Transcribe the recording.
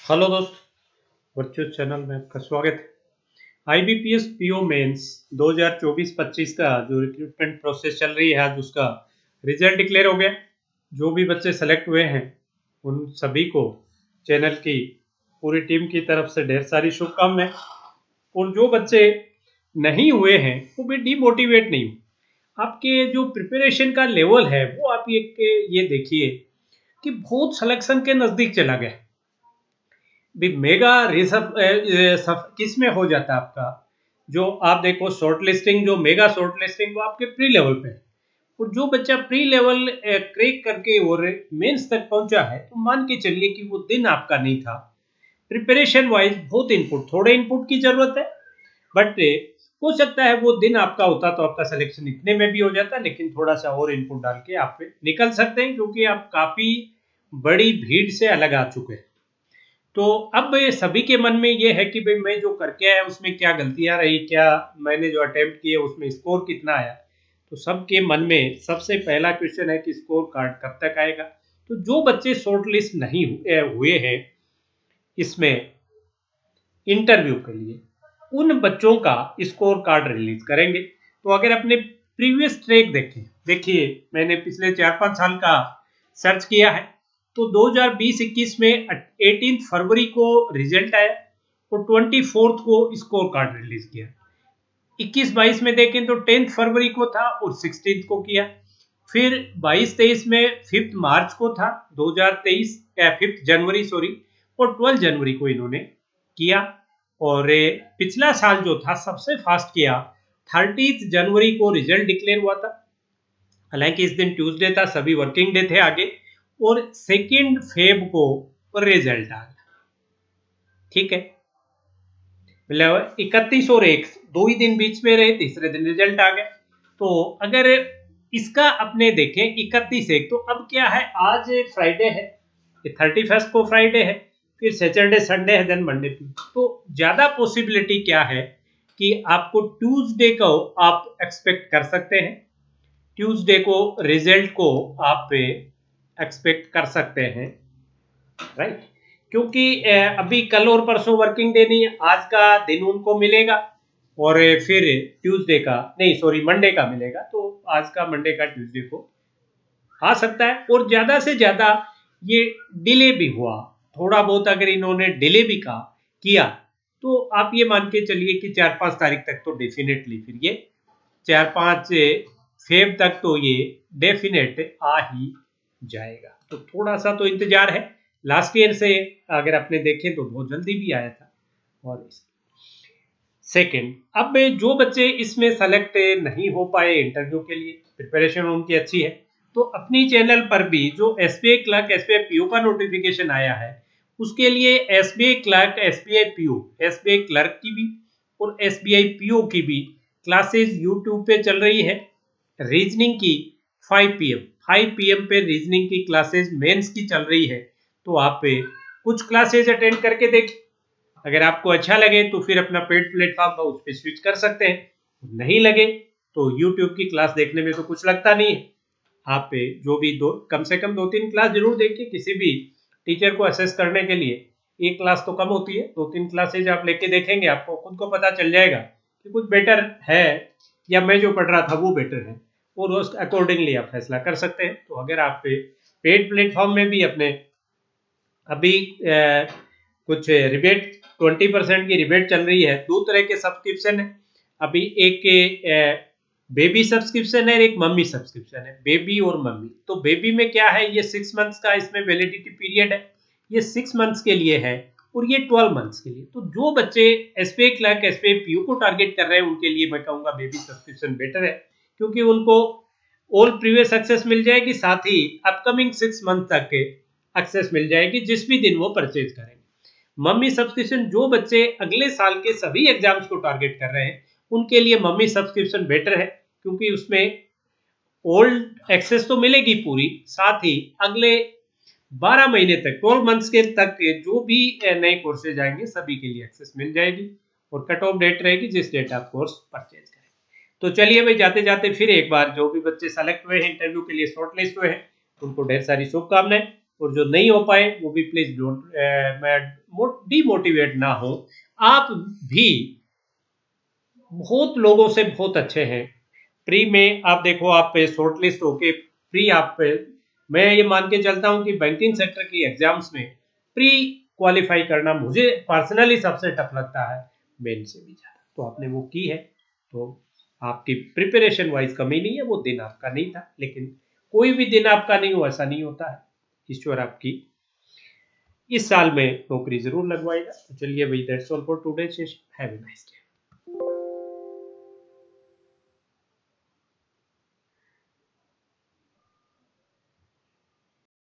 Hello दोस्त, virtual channel में आपका स्वागत है। आईबीपीएस पीओ मेंस 2024-25 का जो रिक्रूटमेंट प्रोसेस चल रही है, आज उसका रिजल्ट डिक्लेयर हो गया। जो भी बच्चे सेलेक्ट हुए हैं उन सभी को चैनल की पूरी टीम की तरफ से ढेर सारी शुभकामनाएं। और जो बच्चे नहीं हुए हैं वो भी डीमोटिवेट नहीं हो। आपके जो प्रिपरेशन का लेवल है वो आप ये देखिए कि बहुत सिलेक्शन के नज़दीक चला गया। भी मेगा रिसर्च किस में हो जाता है आपका, जो आप देखो शॉर्ट लिस्टिंग, जो मेगा शॉर्ट लिस्टिंग वो आपके प्री लेवल पे है। और जो बच्चा प्री लेवल क्रैक करके और मेंस तक पहुंचा है तो मान के चलिए कि वो दिन आपका नहीं था। प्रिपरेशन वाइज बहुत इनपुट, थोड़े इनपुट की जरूरत है, बट हो सकता है वो दिन आपका होता तो आपका सिलेक्शन इतने में भी हो जाता, लेकिन थोड़ा सा और इनपुट डाल के आप निकल सकते हैं, क्योंकि आप काफी बड़ी भीड़ से अलग आ चुके हैं। तो अब सभी के मन में ये है कि भाई मैं जो करके आया उसमें क्या गलतियां रही, क्या मैंने जो अटेम्प्ट किए उसमें स्कोर कितना आया। तो सबके मन में सबसे पहला क्वेश्चन है कि स्कोर कार्ड कब तक आएगा। तो जो बच्चे शॉर्ट लिस्ट नहीं हुए हैं इसमें इंटरव्यू के लिए, उन बच्चों का स्कोर कार्ड रिलीज करेंगे। तो अगर अपने प्रीवियस ट्रैक देखें, देखिए मैंने पिछले 4-5 साल का सर्च किया है, तो 2020-21 में 18 फरवरी को रिजल्ट आया और 24 को स्कोर कार्ड रिलीज किया। 21-22 में देखें तो 10 फरवरी को था और 16 को किया। फिर 22-23 में 5 मार्च को था 2023, 5 जनवरी सॉरी, और 12 जनवरी को इन्होंने किया। और पिछला साल जो था सबसे फास्ट किया, 30 जनवरी को रिजल्ट डिक्लेयर हुआ था। हालांकि इस दिन ट्यूसडे था, सभी वर्किंग डे थे आगे, और 2 फेब को रिजल्ट आ गया। ठीक है, मतलब 31 और 1 दो ही दिन बीच में रहे, तीसरे दिन रिजल्ट आ गया। तो अगर इसका अपने देखें 31-1, तो अब क्या है, आज फ्राइडे है, 31 को फ्राइडे है, फिर सैटरडे संडे है, देन मंडे। तो ज्यादा पॉसिबिलिटी क्या है कि आपको ट्यूसडे को आप एक्सपेक्ट कर सकते हैं, ट्यूसडे को रिजल्ट को आप एक्सपेक्ट कर सकते हैं, राइट। क्योंकि अभी कल और परसों वर्किंग डे नहीं है, आज का दिन उनको मिलेगा और फिर ट्यूसडे का नहीं सॉरी मंडे का मिलेगा। तो आज का मंडे का ट्यूसडे को आ सकता है। और ज्यादा से ज्यादा ये डिले भी हुआ, थोड़ा बहुत अगर इन्होंने डिले भी किया तो आप ये मान के चलिए कि 4-5 तारीख तक तो डेफिनेटली, फिर ये 4-5 फेब तक तो ये डेफिनेट आ ही जाएगा। तो थोड़ा सा तो इंतजार है। लास्ट ईयर से अगर आपने देखे तो बहुत जल्दी भी आया था। और सेकंड, अब जो बच्चे इसमें सेलेक्ट नहीं हो पाए इंटरव्यू के लिए, प्रिपरेशन उनकी अच्छी है, तो अपनी चैनल पर भी जो एसबीआई क्लर्क एसबीआई पीओ का नोटिफिकेशन आया है, उसके लिए SBI clerk SBI PO, SBI clerk की भी और एसबीआई पीओ की भी क्लासेस यूट्यूब पे चल रही है। रीजनिंग की 5 पीएम पे रीजनिंग की क्लासेस मेंस की चल रही है। तो आप कुछ क्लासेस अटेंड करके देखें, अगर आपको अच्छा लगे तो फिर अपना पेड प्लेटफॉर्म का उस पर स्विच कर सकते हैं। नहीं लगे तो यूट्यूब की क्लास देखने में तो कुछ लगता नहीं है। आप जो भी कम से कम 2-3 क्लास जरूर देखिए, किसी भी टीचर को असेस करने के लिए एक क्लास तो कम होती है, 2-3 क्लासेज आप लेके देखेंगे, आपको खुद को पता चल जाएगा कि कुछ बेटर है या मैं जो पढ़ रहा था वो बेटर है, और उस अकॉर्डिंगली आप फैसला कर सकते हैं। तो अगर आप पेड प्लेटफॉर्म में भी अपने अभी कुछ रिबेट, 20% की रिबेट चल रही है, दो तरह के सब्सक्रिप्शन है अभी, एक बेबी सब्सक्रिप्शन है, एक मम्मी सब्सक्रिप्शन है, बेबी और मम्मी। तो बेबी में क्या है, ये 6 मंथ्स का इसमें वैलिडिटी पीरियड है, ये 6 मंथ्स के लिए है और ये 12 मंथ्स के लिए। तो जो बच्चे एसबीआई क्लर्क एसबीआई पीओ को टारगेट कर रहे हैं उनके लिए मैं कहूंगा बेबी सब्सक्रिप्शन बेटर है, क्योंकि उनको ऑल प्रीवियस एक्सेस मिल जाएगी, साथ ही अपकमिंग 6 मंथ तक एक्सेस मिल जाएगी जिस भी दिन वो परचेज करेंगे। मम्मी सब्सक्रिप्शन जो बच्चे अगले साल के सभी एग्जाम्स को टारगेट कर रहे हैं उनके लिए मम्मी सब्सक्रिप्शन बेटर है, क्योंकि उसमें ओल्ड एक्सेस तो मिलेगी पूरी, साथ ही अगले 12 महीने तक, 12 मंथ्स के तक जो भी नए कोर्सेज आएंगे सभी के लिए एक्सेस मिल जाएगी, और कट ऑफ डेट रहेगी जिस डेट आप कोर्स परचेज करें। तो चलिए भाई, जाते जाते फिर एक बार जो भी बच्चे सेलेक्ट हुए हैं इंटरव्यू के लिए, शॉर्ट लिस्ट हुए हैं, उनको ढेर सारी शुभकामनाएं। और जो नहीं हो पाए वो भी प्लीज डोंट, मैं डीमोटिवेट ना हो। आप भी बहुत लोगों से बहुत अच्छे हैं। प्री में आप देखो, आप पे शॉर्ट लिस्ट होके प्री आप पे, मैं ये मान के चलता हूँ कि बैंकिंग सेक्टर की एग्जाम्स में प्री क्वालिफाई करना मुझे पर्सनली सबसे टफ लगता है, मेन से भी ज़्यादा। तो आपने वो की है, तो आपकी प्रिपरेशन वाइज कमी नहीं है, वो दिन आपका नहीं था। लेकिन कोई भी दिन आपका नहीं हो ऐसा नहीं होता है, ईश्वर आपकी इस साल में नौकरी जरूर लगवाएगा। तो चलिए भाई, that's all for today session, have a nice day.